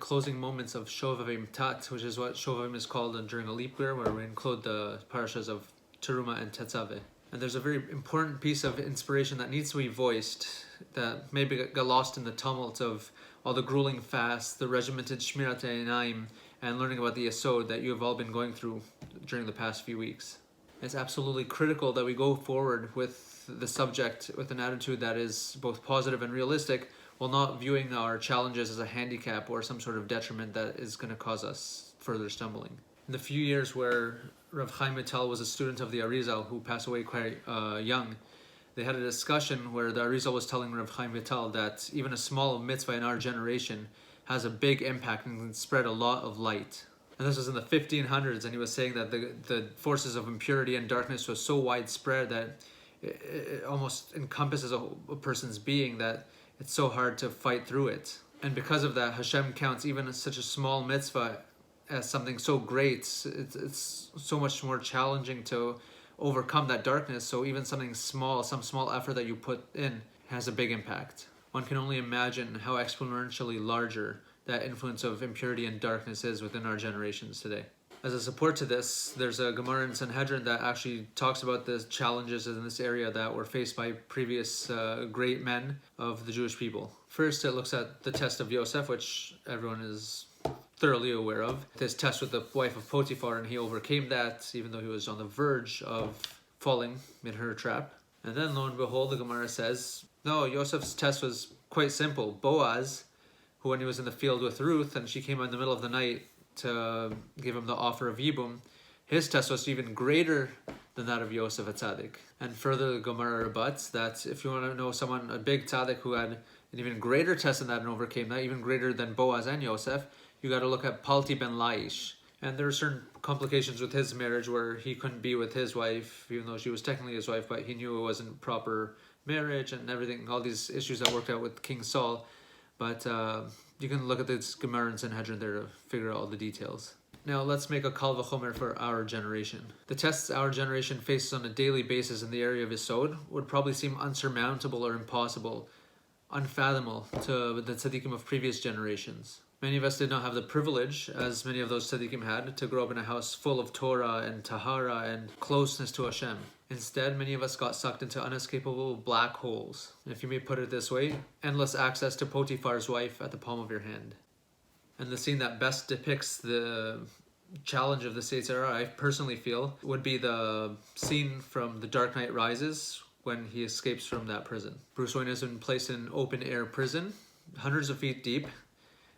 closing moments of Shovavim Tat, which is what Shovavim is called during a leap year, where we include the parashas of Teruma and Tetzaveh. And there's a very important piece of inspiration that needs to be voiced, that maybe got lost in the tumult of all the grueling fasts, the regimented Shmirat Einayim, and learning about the Yesod that you have all been going through during the past few weeks. It's absolutely critical that we go forward with the subject with an attitude that is both positive and realistic, while not viewing our challenges as a handicap or some sort of detriment that is going to cause us further stumbling. In the few years where Rav Chaim Vital was a student of the Arizal, who passed away quite young, they had a discussion where the Arizal was telling Rav Chaim Vital that even a small mitzvah in our generation has a big impact and can spread a lot of light. And this was in the 1500s, and he was saying that the forces of impurity and darkness was so widespread that it almost encompasses a person's being, that it's so hard to fight through it. And because of that, Hashem counts even such a small mitzvah as something so great. It's so much more challenging to overcome that darkness. So even something small, some small effort that you put in has a big impact. One can only imagine how exponentially larger that influence of impurity and darkness is within our generations today. As a support to this, there's a Gemara in Sanhedrin that actually talks about the challenges in this area that were faced by previous great men of the Jewish people. First, it looks at the test of Yosef, which everyone is thoroughly aware of. This test with the wife of Potiphar, and he overcame that, even though he was on the verge of falling in her trap. And then, lo and behold, the Gemara says, no, Yosef's test was quite simple. Boaz, who when he was in the field with Ruth, and she came in the middle of the night to give him the offer of Yibum, his test was even greater than that of Yosef a tzaddik. And further, the Gemara rebuts that if you want to know someone, a big tzaddik who had an even greater test than that and overcame that, even greater than Boaz and Yosef, you got to look at Palti ben Laish. And there are certain complications with his marriage where he couldn't be with his wife, even though she was technically his wife, but he knew it wasn't proper marriage and everything, all these issues that worked out with King Saul. But you can look at this Gemara in Sanhedrin there to figure out all the details. Now let's make a kal v'chomer for our generation. The tests our generation faces on a daily basis in the area of Yesod would probably seem unsurmountable or impossible, unfathomable to the tzaddikim of previous generations. Many of us did not have the privilege, as many of those tzaddikim had, to grow up in a house full of Torah and Tahara and closeness to Hashem. Instead, many of us got sucked into unescapable black holes. If you may put it this way, endless access to Potiphar's wife at the palm of your hand. And the scene that best depicts the challenge of the Yetzer, I personally feel, would be the scene from The Dark Knight Rises when he escapes from that prison. Bruce Wayne has been placed in an open-air prison, hundreds of feet deep.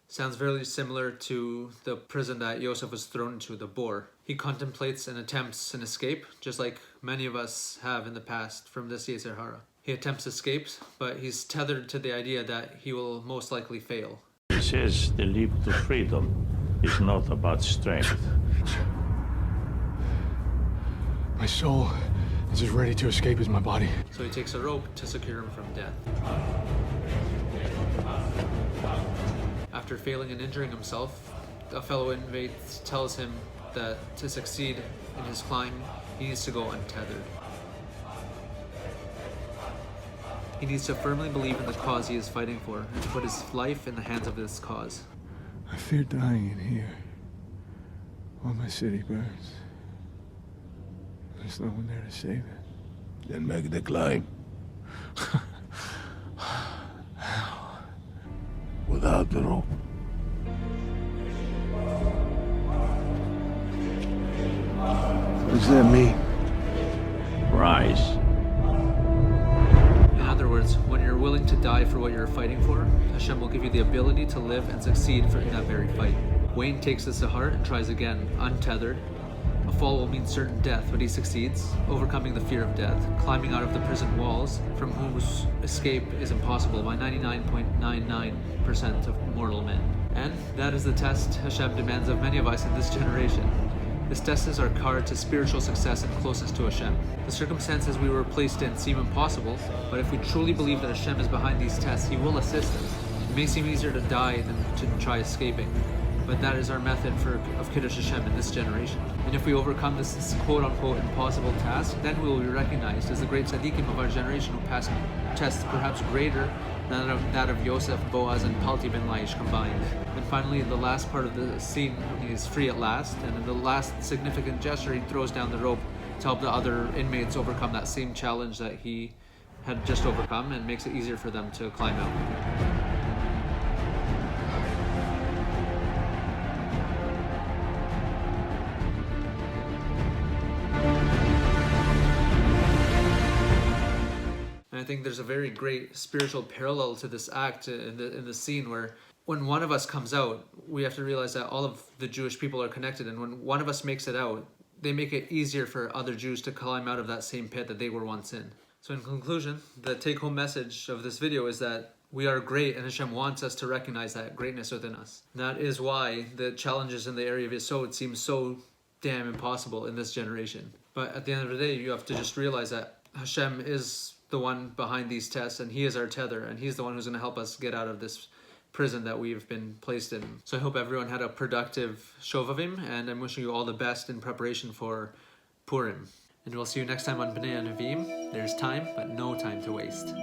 Sounds very similar to the prison that Yosef was thrown into, the Bor. He contemplates and attempts an escape, just like many of us have in the past from this Yetzer Hara. He attempts escapes, but he's tethered to the idea that he will most likely fail. He says the leap to freedom is not about strength. My soul is as ready to escape as my body. So he takes a rope to secure him from death. After failing and injuring himself, a fellow inmate tells him that to succeed in his climb, he needs to go untethered. He needs to firmly believe in the cause he is fighting for and put his life in the hands of this cause. I fear dying in here while my city burns. There's no one there to save it. Then make the climb. Without the rope. What does that mean? Rise. In other words, when you're willing to die for what you're fighting for, Hashem will give you the ability to live and succeed in that very fight. Wayne takes this to heart and tries again, untethered. A fall will mean certain death, but he succeeds, overcoming the fear of death, climbing out of the prison walls, from whose escape is impossible by 99.99% of mortal men. And that is the test Hashem demands of many of us in this generation. This test is our card to spiritual success and closeness to Hashem. The circumstances we were placed in seem impossible, but if we truly believe that Hashem is behind these tests, He will assist us. It may seem easier to die than to try escaping, but that is our method of Kiddush Hashem in this generation. And if we overcome this quote-unquote impossible task, then we will be recognized as the great tzaddikim of our generation who passed tests perhaps greater than that of Yosef, Boaz, and Palti ben Laish combined. And finally, in the last part of the scene, he is free at last, and in the last significant gesture, he throws down the rope to help the other inmates overcome that same challenge that he had just overcome, and makes it easier for them to climb out. I think there's a very great spiritual parallel to this act in the scene where when one of us comes out, we have to realize that all of the Jewish people are connected, and when one of us makes it out, they make it easier for other Jews to climb out of that same pit that they were once in. So in conclusion, the take-home message of this video is that we are great, and Hashem wants us to recognize that greatness within us. And that is why the challenges in the area of Yesod seem so damn impossible in this generation. But at the end of the day, you have to just realize that Hashem is the one behind these tests, and he is our tether, and he's the one who's going to help us get out of this prison that we've been placed in. So I hope everyone had a productive Shovavim, and I'm wishing you all the best in preparation for Purim. And we'll see you next time on Bnei HaNeviim. There's time, but no time to waste.